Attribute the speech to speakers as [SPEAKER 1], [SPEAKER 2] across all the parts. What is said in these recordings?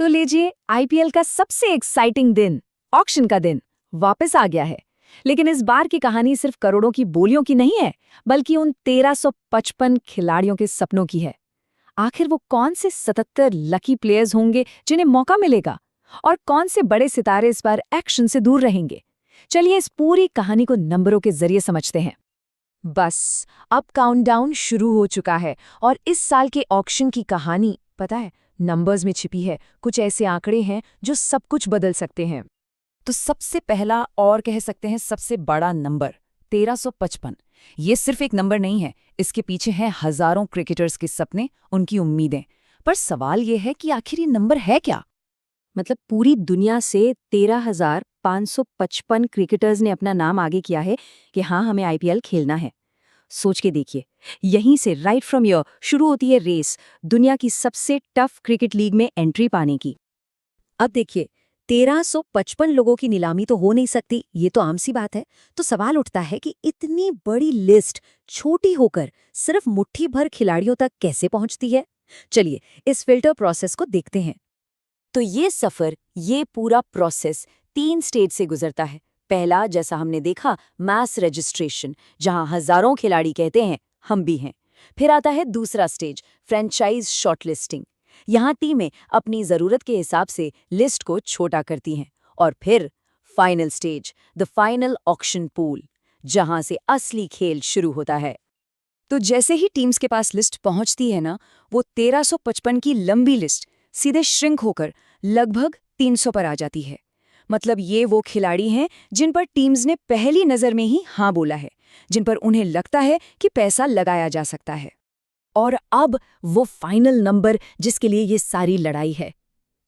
[SPEAKER 1] तो लीजिए, आईपीएल का सबसे एक्साइटिंग दिन, ऑक्शन का दिन, वापस आ गया है। लेकिन इस बार की कहानी सिर्फ करोड़ों की बोलियों की नहीं है, बल्कि उन 1355 खिलाड़ियों के सपनों की है। आखिर वो कौन से 77 लकी प्लेयर्स होंगे जिन्हें मौका मिलेगा, और कौन से बड़े सितारे इस बार एक्शन से दूर रहेंगे? चलिए इस पूरी कहानी को नंबरों के जरिए समझते हैं।
[SPEAKER 2] बस अब काउंटडाउन शुरू हो चुका है और इस साल के ऑक्शन की कहानी पता है नंबर्स में छिपी है। कुछ ऐसे आंकड़े हैं जो सब कुछ बदल सकते हैं।
[SPEAKER 1] तो सबसे पहला और कह सकते हैं सबसे बड़ा नंबर 1355। ये सिर्फ एक नंबर नहीं है, इसके पीछे हैं हजारों क्रिकेटर्स के सपने, उनकी उम्मीदें। पर सवाल ये है कि आखिर ये नंबर है क्या? मतलब पूरी दुनिया से 13,555 क्रिकेटर्स ने अपना नाम आगे किया है कि हाँ, हमें आईपीएल खेलना है। सोच के देखिए, यहीं से राइट फ्रॉम ईयर शुरू होती है रेस दुनिया की सबसे टफ क्रिकेट लीग में एंट्री पाने की। अब देखिए, 1355 लोगों की नीलामी तो हो नहीं सकती, ये तो आम सी बात है। तो सवाल उठता है कि इतनी बड़ी लिस्ट छोटी होकर सिर्फ मुट्ठी भर खिलाड़ियों तक कैसे पहुंचती है? चलिए इस फिल्टर प्रोसेस को देखते हैं। तो ये पूरा प्रोसेस 3 स्टेज से गुजरता है। पहला, जैसा हमने देखा, मास रजिस्ट्रेशन, जहां हजारों खिलाड़ी कहते हैं हम भी हैं। फिर आता है दूसरा स्टेज, फ्रेंचाइज शॉर्टलिस्टिंग। यहाँ टीमें अपनी जरूरत के हिसाब से लिस्ट को छोटा करती हैं। और फिर final stage, the final auction pool, जहां से असली खेल शुरू होता है। तो जैसे ही टीम्स के पास लिस्ट पहुंचती है ना, वो 1355 की लंबी लिस्ट सीधे श्रिंक होकर लगभग 300 पर आ जाती है। मतलब ये वो खिलाड़ी हैं जिन पर टीम्स ने पहली नज़र में ही हाँ बोला है, जिन पर उन्हें लगता है कि पैसा लगाया जा सकता है। और अब वो फाइनल नंबर जिसके लिए ये सारी लड़ाई है,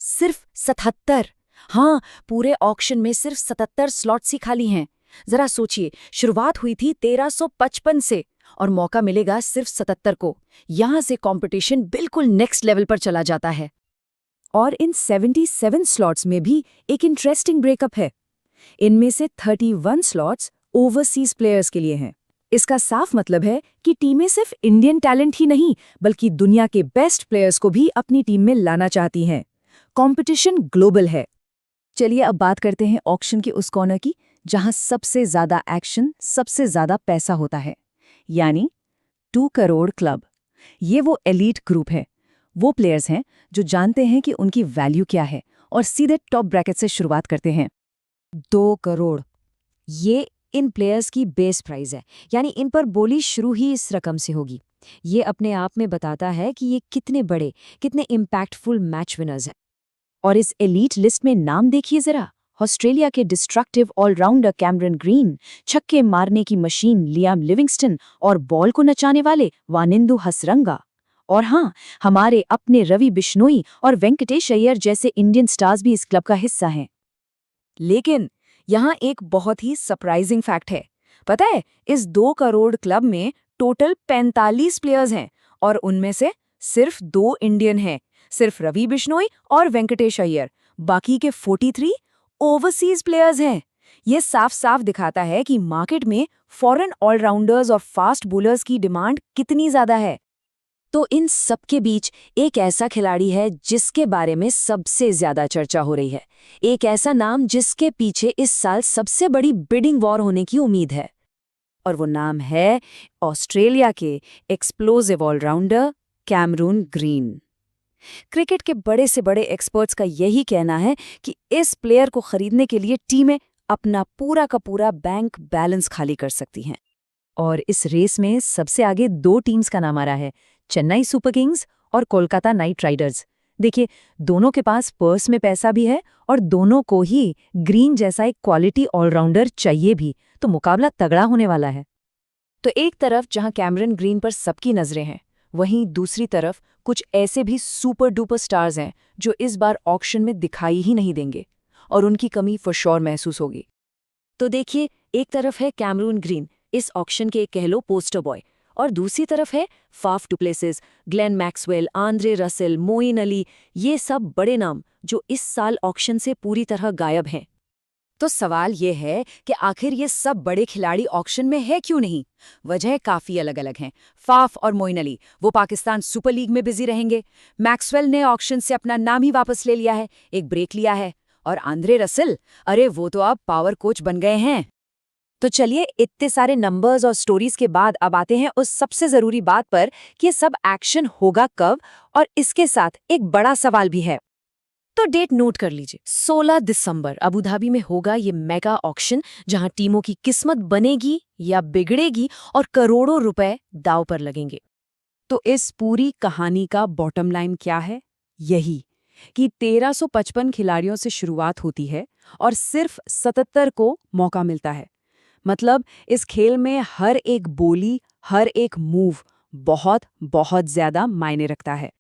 [SPEAKER 1] सिर्फ 77। हाँ, पूरे ऑक्शन में सिर्फ 77 स्लॉट्स ही खाली हैं। जरा सोचिए, शुरुआत हुई थी 1355 से और मौका मिलेगा सिर्फ 77 को। यहां से कंपटीशन बिल्कुल नेक्स्ट लेवल पर चला जाता है। और इन 77 स्लॉट्स में भी एक इंटरेस्टिंग ब्रेकअप है। इनमें से 31 स्लॉट्स ओवरसीज प्लेयर्स के लिए हैं। इसका साफ मतलब है कि टीमें सिर्फ इंडियन टैलेंट ही नहीं, बल्कि दुनिया के बेस्ट प्लेयर्स को भी अपनी टीम में लाना चाहती हैं। कंपटीशन ग्लोबल है। चलिए अब बात करते हैं ऑक्शन के उस कॉर्नर की, जहां सबसे ज्यादा एक्शन, सबसे ज्यादा पैसा होता है, यानी 2 करोड़ क्लब। ये वो एलीट ग्रुप है, वो प्लेयर्स हैं जो जानते हैं कि उनकी वैल्यू क्या है और सीधे टॉप ब्रैकेट से शुरुआत करते हैं। 2 करोड़, ये इन प्लेयर्स की बेस प्राइस है, यानी इन पर बोली शुरू ही इस रकम से होगी। ये अपने आप में बताता है कि ये कितने बड़े, कितने इम्पैक्टफुल मैच विनर्स हैं। और इस एलीट लिस्ट में नाम देखिए जरा। ऑस्ट्रेलिया के डिस्ट्रक्टिव ऑलराउंडर कैमरन ग्रीन, छक्के मारने की मशीन लियाम लिविंगस्टन और बॉल को नचाने वाले वानिंदु हसरंगा। और हाँ, हमारे अपने रवि बिश्नोई और वेंकटेश अय्यर जैसे इंडियन स्टार्स भी इस क्लब का हिस्सा हैं। लेकिन यहाँ एक बहुत ही सरप्राइजिंग फैक्ट है। पता है, इस 2 करोड़ क्लब में टोटल 45 प्लेयर्स हैं और उनमें से सिर्फ 2 इंडियन हैं, सिर्फ रवि बिश्नोई और वेंकटेश अय्यर। बाकी के 43 ओवरसीज प्लेयर्स हैं। ये साफ साफ दिखाता है कि मार्केट में फॉरेन ऑलराउंडर्स और फास्ट बॉलर्स की डिमांड कितनी ज्यादा है। तो इन सब के बीच एक ऐसा खिलाड़ी है जिसके बारे में सबसे ज्यादा चर्चा हो रही है, एक ऐसा नाम जिसके पीछे इस साल सबसे बड़ी बिडिंग वॉर होने की उम्मीद है। और वो नाम है ऑस्ट्रेलिया के explosive allrounder Cameron Green. Cricket के बड़े से बड़े एक्सपर्ट्स का यही कहना है कि इस प्लेयर को खरीदने के लिए टीमें अपना पूरा का पूरा बैंक बैलेंस खाली कर सकती हैं। और इस रेस में सबसे आगे 2 टीम्स का नाम आ रहा है, चेन्नई सुपर किंग्स और कोलकाता नाइट राइडर्स। देखिए, दोनों के पास पर्स में पैसा भी है और दोनों को ही ग्रीन जैसा एक क्वालिटी ऑलराउंडर चाहिए भी, तो मुकाबला तगड़ा होने वाला है। तो एक तरफ जहां कैमरन ग्रीन पर सबकी नजरें हैं, वहीं दूसरी तरफ कुछ ऐसे भी सुपर डुपर स्टार्स हैं जो इस बार ऑक्शन में दिखाई ही नहीं देंगे और उनकी कमी फॉर श्योर महसूस होगी। तो देखिए, एक तरफ है कैमरून ग्रीन, इस ऑक्शन के कह लो पोस्टर बॉय, और दूसरी तरफ है Faf du Plessis, Glenn Maxwell, Andre Russell, Moeen Ali, ये सब बड़े नाम जो इस साल ऑक्शन से पूरी तरह गायब हैं। तो सवाल ये है कि आखिर ये सब बड़े खिलाड़ी ऑक्शन में है क्यों नहीं? वजह काफी अलग-अलग हैं। फाफ और मोइन अली वो पाकिस्तान सुपर लीग में बिजी रहेंगे। मैक्सवेल ने ऑक्शन से अपना नाम ही वापस ले लिया है, एक ब्रेक लिया है। और आंद्रे रसल, अरे वो तो अब पावर कोच बन गए हैं।
[SPEAKER 2] तो चलिए इतने सारे नंबर्स और स्टोरीज के बाद अब आते हैं उस सबसे जरूरी बात पर कि ये सब एक्शन होगा कब, और इसके साथ एक बड़ा सवाल भी है। तो डेट नोट कर लीजिए, 16 दिसंबर अबू धाबी में होगा ये मेगा ऑक्शन, जहां टीमों की किस्मत बनेगी या बिगड़ेगी और करोड़ों रुपए दांव पर लगेंगे।
[SPEAKER 1] तो इस पूरी कहानी का बॉटम लाइन क्या है? यही कि 1355 खिलाड़ियों से शुरुआत होती है और सिर्फ 77 को मौका मिलता है। मतलब इस खेल में हर एक बोली, हर एक मूव बहुत बहुत ज्यादा मायने रखता है।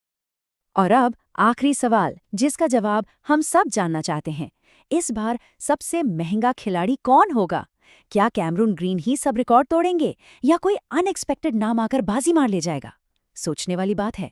[SPEAKER 2] और अब आखिरी सवाल, जिसका जवाब हम सब जानना चाहते हैं। इस बार सबसे महंगा खिलाड़ी कौन होगा? क्या कैमरून ग्रीन ही सब रिकॉर्ड तोड़ेंगे या कोई अनएक्सपेक्टेड नाम आकर बाजी मार ले जाएगा? सोचने वाली बात है।